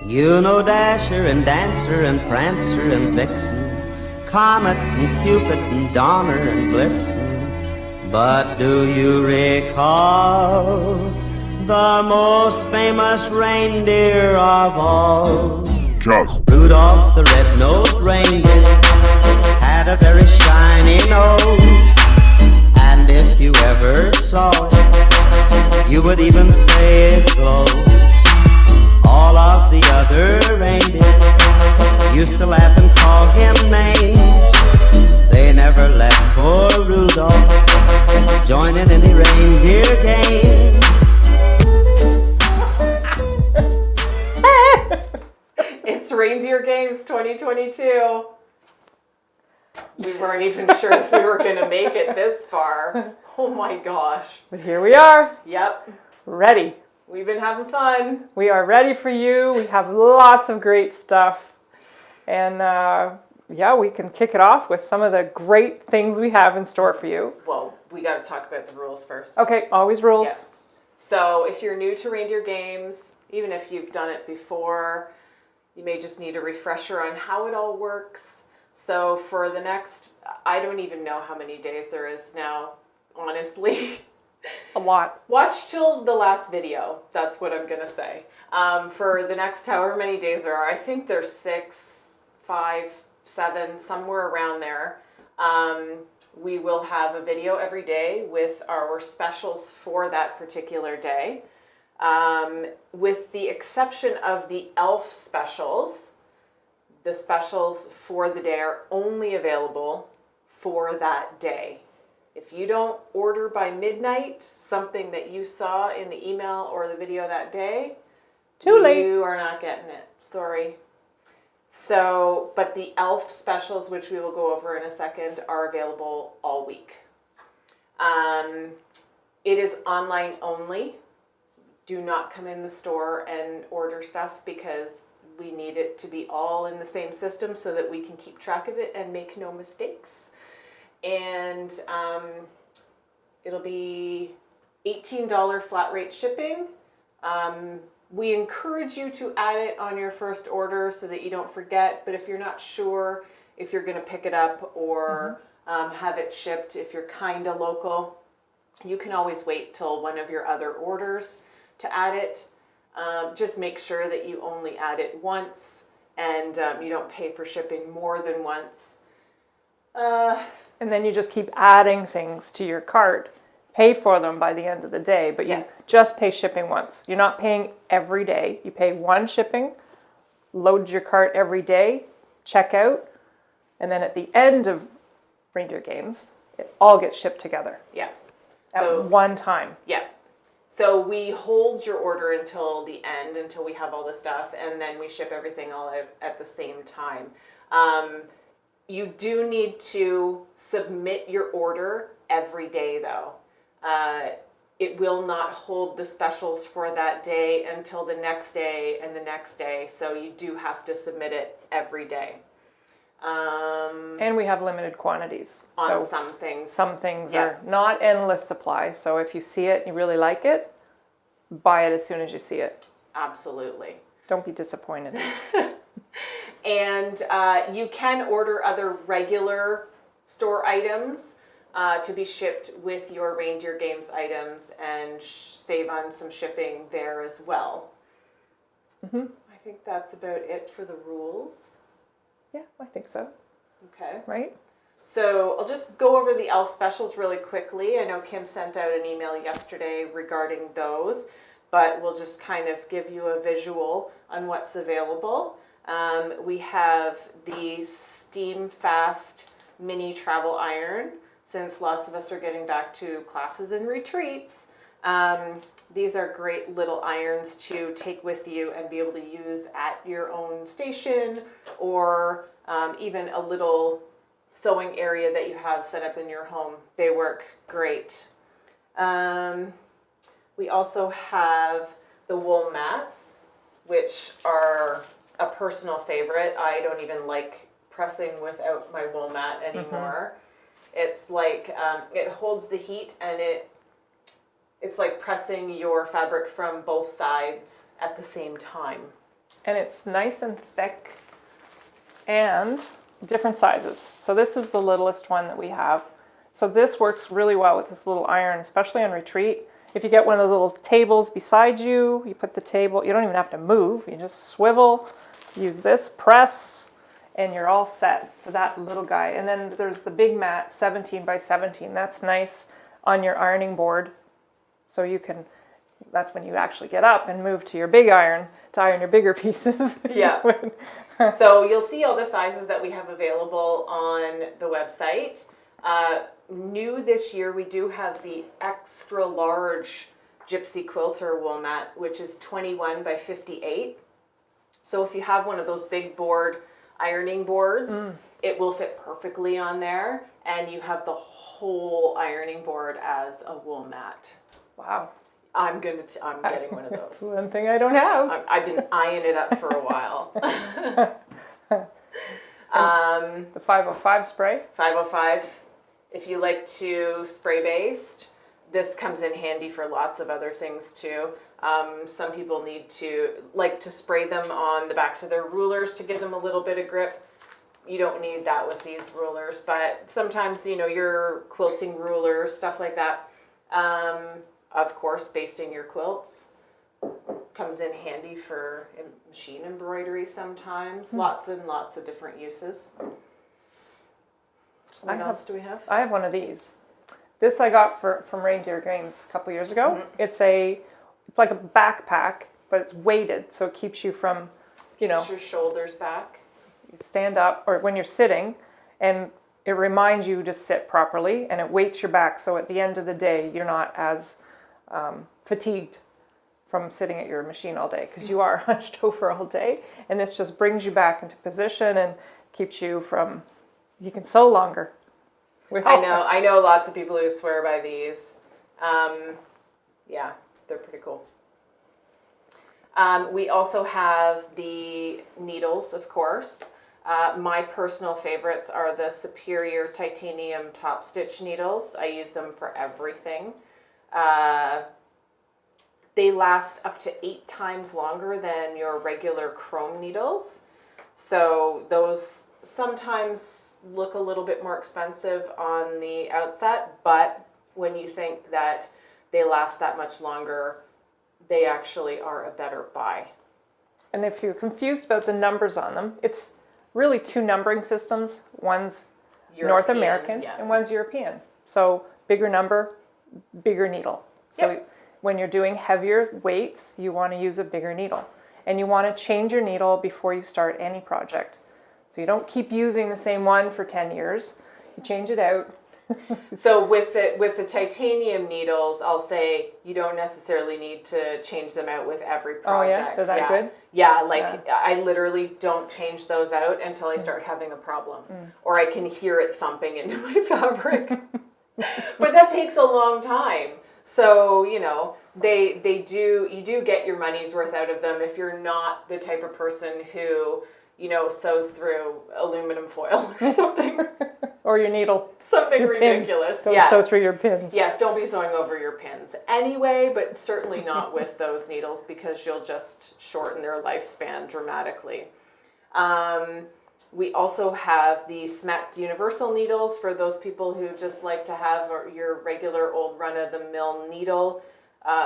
You know Dasher and Dancer and Prancer and Vixen, Comet and Cupid and Donner and Blitzen. But do you recall the most famous reindeer of all? Charles. Rudolph the red-nosed reindeer had a very shiny nose, and if you ever saw it, you would even say it glows. All of the other reindeer used to laugh and call him names. They never let poor Rudolph join in any reindeer games. It's Reindeer Games 2022. We weren't even sure if we were going to make it this far. Oh my gosh. But here we are. Yep. Ready. We've been having fun. We are ready for you. We have lots of great stuff. And yeah, we can kick it off with some of the great things we have in store for you. Well, we got to talk about the rules first. Okay, always rules. Yeah. So if you're new to Reindeer Games, even if you've done it before, you may just need a refresher on how it all works. So for the next, I don't even know how many days there is now, honestly. A lot. Watch till the last video. That's what I'm going to say. For the next however many days there are, I think there's 6, 5, 7, somewhere around there. We will have a video every day with our specials for that particular day. With the exception of the elf specials, the specials for the day are only available for that day. If you don't order by midnight something that you saw in the email or the video that day, Too late. You are not getting it. Sorry. So, but the elf specials, which we will go over in a second, are available all week. It is online only. Do not come in the store and order stuff because we need it to be all in the same system so that we can keep track of it and make no mistakes. And it'll be $18 flat rate shipping. We encourage you to add it on your first order so that you don't forget. But if you're not sure if you're going to pick it up or have it shipped, if you're kind of local, you can always wait till one of your other orders to add it. Just make sure that you only add it once and you don't pay for shipping more than once. And then you just keep adding things to your cart. Pay for them by the end of the day, but you just pay shipping once. You're not paying every day. You pay one shipping, load your cart every day, check out, and then at the end of Reindeer Games, it all gets shipped together. Yeah. At one time. Yeah. So we hold your order until the end, until we have all the stuff, and then we ship everything all at the same time. You do need to submit your order every day, though. It will not hold the specials for that day until the next day and the next day, so you do have to submit it every day. And we have limited quantities. On some things. Some things are not endless supply, so if you see it and you really like it, buy it as soon as you see it. Absolutely. Don't be disappointed. And you can order other regular store items to be shipped with your Reindeer Games items and save on some shipping there as well. I think that's about it for the rules. Yeah, I think so. Okay. Right? So I'll just go over the elf specials really quickly. I know Kim sent out an email yesterday regarding those, but we'll just kind of give you a visual on what's available. We have the Steam Fast Mini Travel Iron, since lots of us are getting back to classes and retreats. These are great little irons to take with you and be able to use at your own station or even a little sewing area that you have set up in your home. They work great. We also have the wool mats, which are a personal favorite. I don't even like pressing without my wool mat anymore. It's like, it holds the heat and it's like pressing your fabric from both sides at the same time. And it's nice and thick and different sizes. So this is the littlest one that we have. So this works really well with this little iron, especially on retreat. If you get one of those little tables beside you, you put the table, you don't even have to move. You just swivel, use this, press, and you're all set for that little guy. And then there's the big mat, 17 by 17. That's nice on your ironing board. So you can, that's when you actually get up and move to your big iron to iron your bigger pieces. Yeah. So you'll see all the sizes that we have available on the website. New this year, we do have the extra large Gypsy Quilter wool mat, which is 21 by 58. So if you have one of those big board ironing boards, it will fit perfectly on there, and you have the whole ironing board as a wool mat. Wow. I'm getting one of those. One thing I don't have. I've been eyeing it up for a while. The 505 spray. 505. If you like to spray based, this comes in handy for lots of other things too. Some people like to spray them on the backs of their rulers to give them a little bit of grip. You don't need that with these rulers, but sometimes, your quilting rulers, stuff like that. Of course, basting your quilts comes in handy for machine embroidery sometimes. Lots and lots of different uses. What else do we have? I have one of these. This I got from Reindeer Games a couple years ago. It's like a backpack, but it's weighted, so it keeps you from, Keeps your shoulders back. you stand up, or when you're sitting, and it reminds you to sit properly, and it weights your back, so at the end of the day, you're not as fatigued from sitting at your machine all day, because you are hunched over all day, and this just brings you back into position and keeps you from, you can sew longer. I know lots of people who swear by these. Yeah, they're pretty cool. We also have the needles, of course. My personal favorites are the Superior Titanium Top Stitch needles. I use them for everything. They last up to 8 times longer than your regular chrome needles. So those sometimes look a little bit more expensive on the outset, but when you think that they last that much longer, they actually are a better buy. And if you're confused about the numbers on them, it's really 2 numbering systems. One's North American and one's European. So bigger number, bigger needle. So when you're doing heavier weights, you want to use a bigger needle. And you want to change your needle before you start any project. So you don't keep using the same one for 10 years. You change it out. So with the titanium needles, I'll say you don't necessarily need to change them out with every project. Oh yeah? Does that good? Yeah, I literally don't change those out until I start having a problem. Or I can hear it thumping into my fabric. But that takes a long time. So, you do get your money's worth out of them if you're not the type of person who, sews through aluminum foil or something. Or your needle. Something your ridiculous. Pins. Don't sew through your pins. Yes, don't be sewing over your pins anyway, but certainly not with those needles because you'll just shorten their lifespan dramatically. We also have the Smets Universal needles for those people who just like to have your regular old run-of-the-mill needle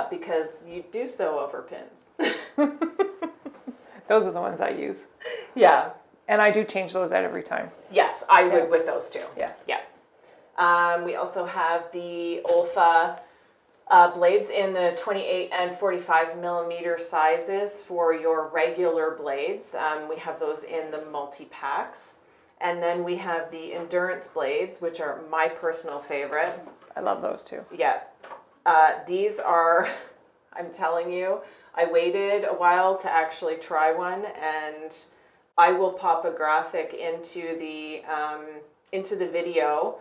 because you do sew over pins. Those are the ones I use. Yeah. And I do change those out every time. Yes, I would with those too. Yeah. Yeah. We also have the Olfa blades in the 28 and 45 millimeter sizes for your regular blades. We have those in the multi-packs. And then we have the Endurance blades, which are my personal favorite. I love those too. Yeah. These are, I'm telling you, I waited a while to actually try one, and I will pop a graphic into the video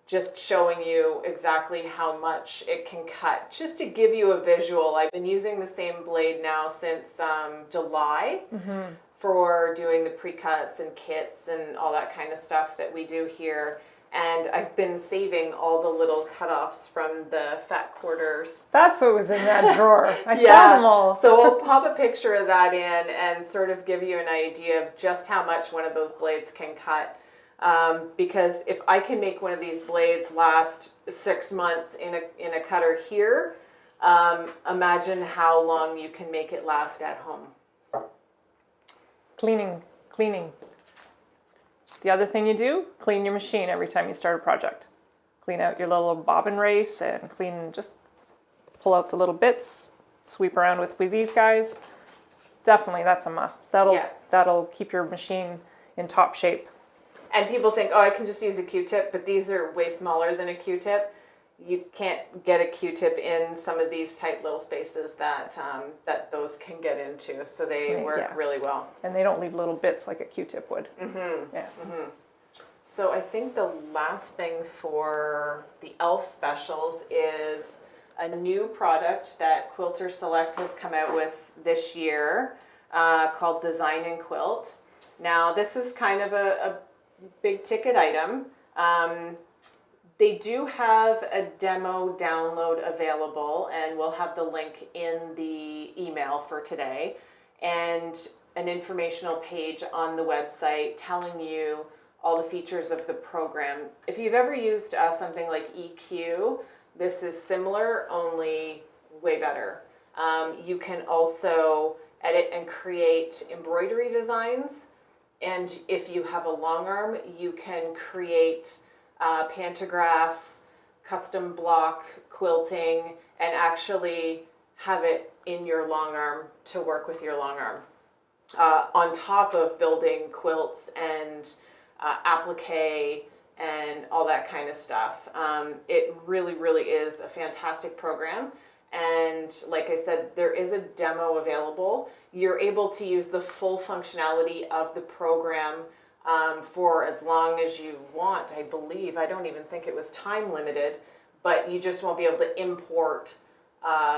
just showing you exactly how much it can cut, just to give you a visual. I've been using the same blade now since July for doing the pre-cuts and kits and all that kind of stuff that we do here. And I've been saving all the little cutoffs from the fat quarters. That's what was in that drawer. I saw them all. So we'll pop a picture of that in and sort of give you an idea of just how much one of those blades can cut. Because if I can make one of these blades last 6 months in a cutter here, imagine how long you can make it last at home. Cleaning. The other thing you do, clean your machine every time you start a project. Clean out your little bobbin race and just pull out the little bits, sweep around with these guys. Definitely, that's a must. That'll keep your machine in top shape. And people think, oh, I can just use a Q-tip, but these are way smaller than a Q-tip. You can't get a Q-tip in some of these tight little spaces that those can get into. So they work really well. And they don't leave little bits like a Q-tip would. Mm-hmm. Yeah. Mm-hmm. So I think the last thing for the ELF specials is a new product that Quilters Select has come out with this year called Design and Quilt. Now this is kind of a big ticket item. They do have a demo download available, and we'll have the link in the email for today, and an informational page on the website telling you all the features of the program. If you've ever used something like EQ, this is similar, only way better. You can also edit and create embroidery designs, and if you have a long arm, you can create pantographs, custom block quilting, and actually have it in your long arm to work with your long arm. On top of building quilts and applique and all that kind of stuff. It really, really is a fantastic program. And like I said, there is a demo available. You're able to use the full functionality of the program for as long as you want, I believe. I don't even think it was time limited, but you just won't be able to import,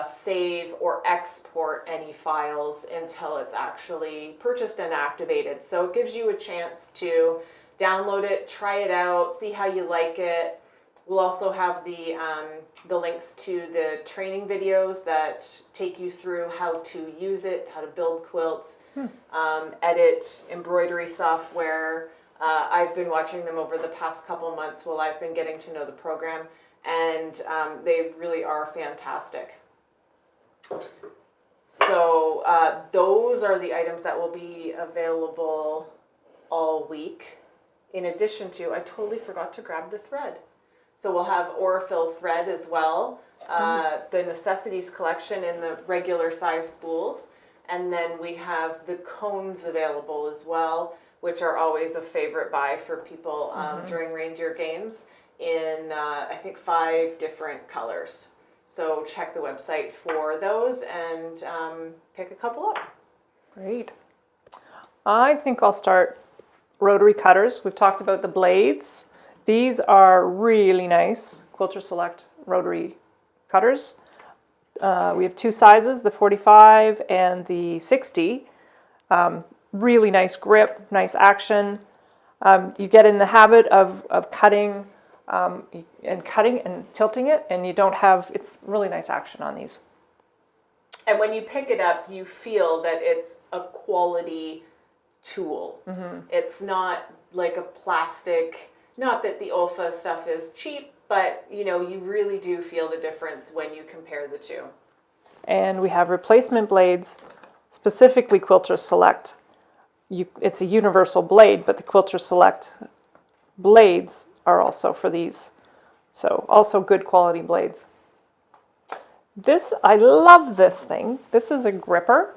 save, or export any files until it's actually purchased and activated. So it gives you a chance to download it, try it out, see how you like it. We'll also have the links to the training videos that take you through how to use it, how to build quilts, edit embroidery software. I've been watching them over the past couple months while I've been getting to know the program, and they really are fantastic. So those are the items that will be available all week. In addition to, I totally forgot to grab the thread. So we'll have Aurifil thread as well, the necessities collection in the regular size spools, and then we have the cones available as well, which are always a favorite buy for people during reindeer games in I think 5 different colors. So check the website for those and pick a couple up. Great. I think I'll start rotary cutters. We've talked about the blades. These are really nice Quilters Select rotary cutters. We have 2 sizes, the 45 and the 60. Really nice grip, nice action. You get in the habit of cutting and tilting it, and you don't have, it's really nice action on these. And when you pick it up, you feel that it's a quality tool. It's not like a plastic. Not that the Olfa stuff is cheap, but you really do feel the difference when you compare the two. And we have replacement blades, specifically Quilters Select. It's a universal blade, but the Quilters Select blades are also for these. So also good quality blades. I love this thing. This is a gripper.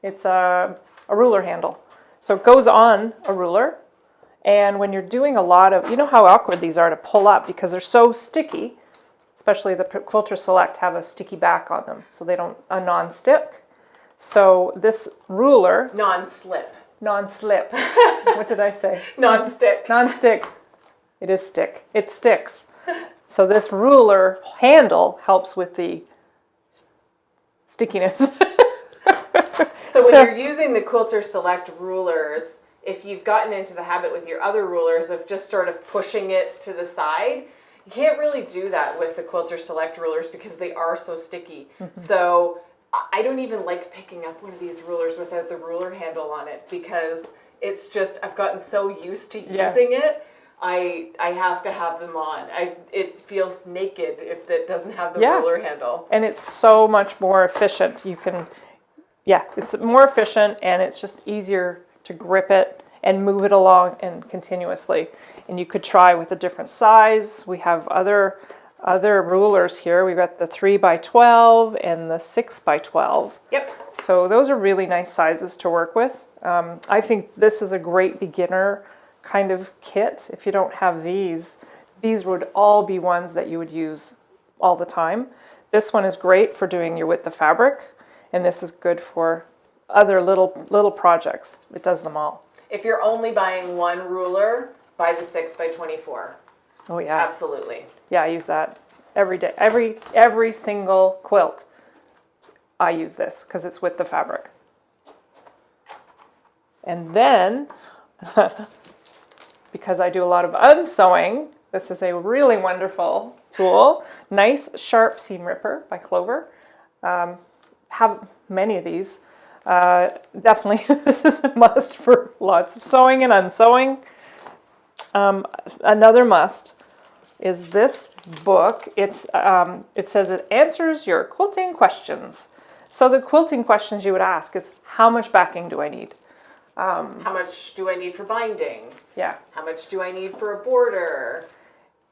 It's a ruler handle. So it goes on a ruler. And when you're doing a lot of, you know how awkward these are to pull up because they're so sticky, especially the Quilters Select have a sticky back on them, so they don't, a non-stick. So this ruler. Non-slip. Non-slip. What did I say? Non-stick. Non-stick. It is stick. It sticks. So this ruler handle helps with the stickiness. So when you're using the Quilters Select rulers, if you've gotten into the habit with your other rulers of just sort of pushing it to the side, you can't really do that with the Quilter Select rulers because they are so sticky. So I don't even like picking up one of these rulers without the ruler handle on it because it's just, I've gotten so used to using it. I have to have them on. It feels naked if it doesn't have the ruler handle. And it's so much more efficient. You can, it's more efficient and it's just easier to grip it and move it along and continuously. And you could try with a different size. We have other rulers here. We've got the 3x12 and the 6x12. Yep. So those are really nice sizes to work with. I think this is a great beginner kind of kit. If you don't have these would all be ones that you would use all the time. This one is great for doing your width of fabric, and this is good for other little projects. It does them all. If you're only buying one ruler, buy the 6x24. Oh yeah. Absolutely. Yeah, I use that every day. Every single quilt I use this because it's with the fabric. And then because I do a lot of unsewing, this is a really wonderful tool. Nice sharp seam ripper by Clover. Have many of these. Definitely this is a must for lots of sewing and unsewing. Another must is this book. It says it answers your quilting questions. So the quilting questions you would ask is, how much backing do I need? How much do I need for binding? Yeah. How much do I need for a border?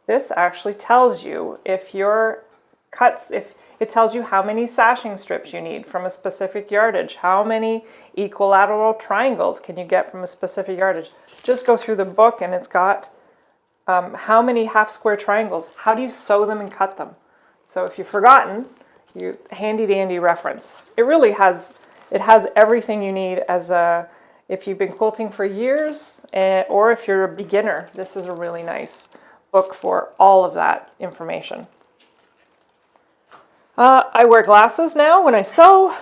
This actually tells you if your cuts, if it tells you how many sashing strips you need from a specific yardage, how many equilateral triangles can you get from a specific yardage. Just go through the book and it's got how many half square triangles, how do you sew them and cut them. So if you've forgotten, you handy dandy reference. It really has, it has everything you need as a, if you've been quilting for years or if you're a beginner, this is a really nice book for all of that information. I wear glasses now when I sew,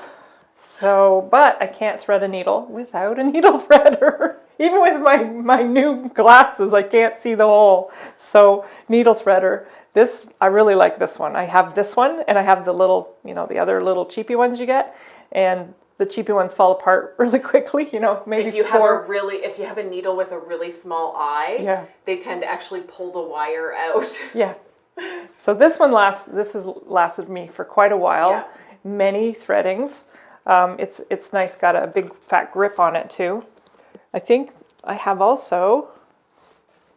but I can't thread a needle without a needle threader. Even with my new glasses, I can't see the hole. So needle threader. This, I really like this one. I have this one and I have the little, the other little cheapy ones you get. And the cheapy ones fall apart really quickly, maybe if you have a needle with a really small eye, they tend to actually pull the wire out. Yeah. So this one this has lasted me for quite a while. Yeah. Many threadings. It's nice, got a big fat grip on it too. I think I have also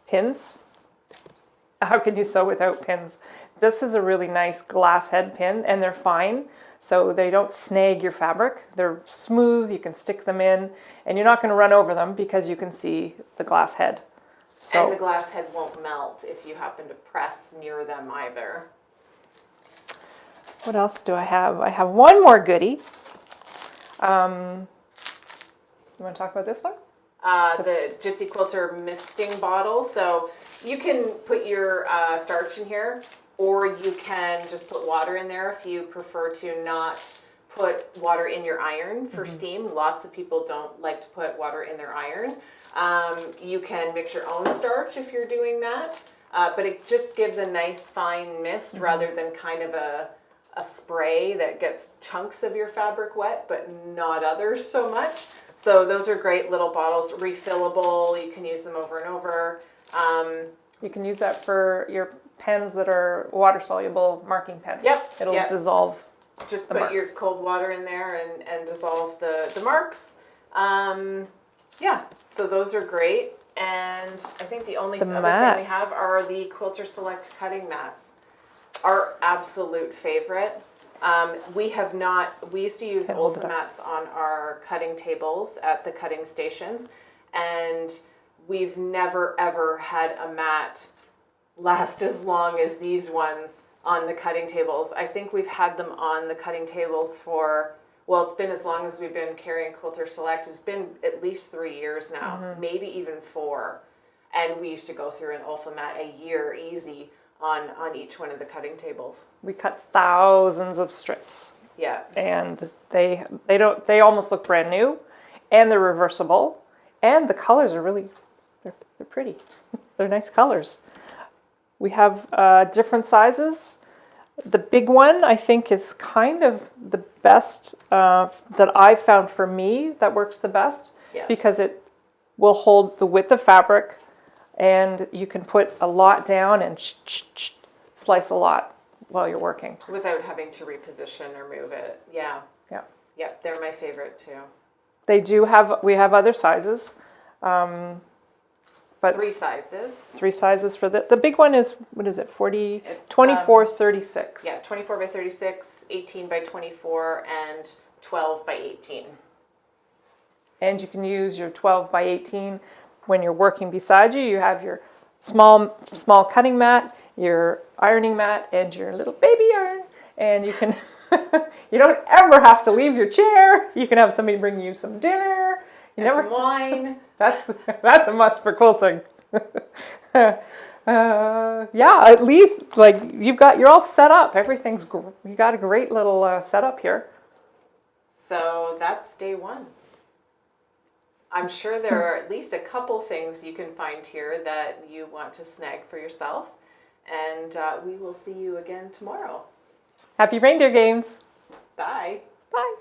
pins. How can you sew without pins? This is a really nice glass head pin and they're fine. So they don't snag your fabric. They're smooth, you can stick them in, and you're not going to run over them because you can see the glass head. So, and the glass head won't melt if you happen to press near them either. What else do I have? I have one more goodie. You want to talk about this one? The Gypsy Quilter misting bottle. So you can put your starch in here, or you can just put water in there if you prefer to not put water in your iron for steam. Lots of people don't like to put water in their iron. You can mix your own starch if you're doing that, but it just gives a nice fine mist rather than kind of a spray that gets chunks of your fabric wet, but not others so much. So those are great little bottles, refillable. You can use them over and over. You can use that for your pens that are water-soluble marking pens. Yep. It'll dissolve. Just put your cold water in there and dissolve the marks. Yeah, so those are great. And I think the only other thing we have are the Quilter Select cutting mats. Our absolute favorite. We used to use Ultra mats on our cutting tables at the cutting stations, and we've never ever had a mat last as long as these ones on the cutting tables. I think we've had them on the cutting tables for, well, it's been as long as we've been carrying Quilter Select. It's been at least 3 years now, maybe even 4. And we used to go through an Ultra mat a year easy on each one of the cutting tables. We cut thousands of strips. Yeah. And they almost look brand new, and they're reversible, And the colors are really, they're pretty. They're nice colors. We have different sizes. The big one, I think, is kind of the best that I've found for me that works the best, because it will hold the width of fabric, and you can put a lot down and slice a lot while you're working. Without having to reposition or move it. Yeah. Yeah. Yep, they're my favorite too. We have other sizes. But 3 sizes. 3 sizes for the big one is, what is it, 24, 36. Yeah, 24 by 36, 18 by 24, and 12 by 18. And you can use your 12 by 18 when you're working beside you. You have your small cutting mat, your ironing mat, and your little baby iron. And you can, you don't ever have to leave your chair. You can have somebody bring you some dinner. Some wine. That's a must for quilting. Yeah, at least like you're all set up. You got a great little setup here. So that's day 1. I'm sure there are at least a couple things you can find here that you want to snag for yourself. And we will see you again tomorrow. Happy reindeer games. Bye. Bye.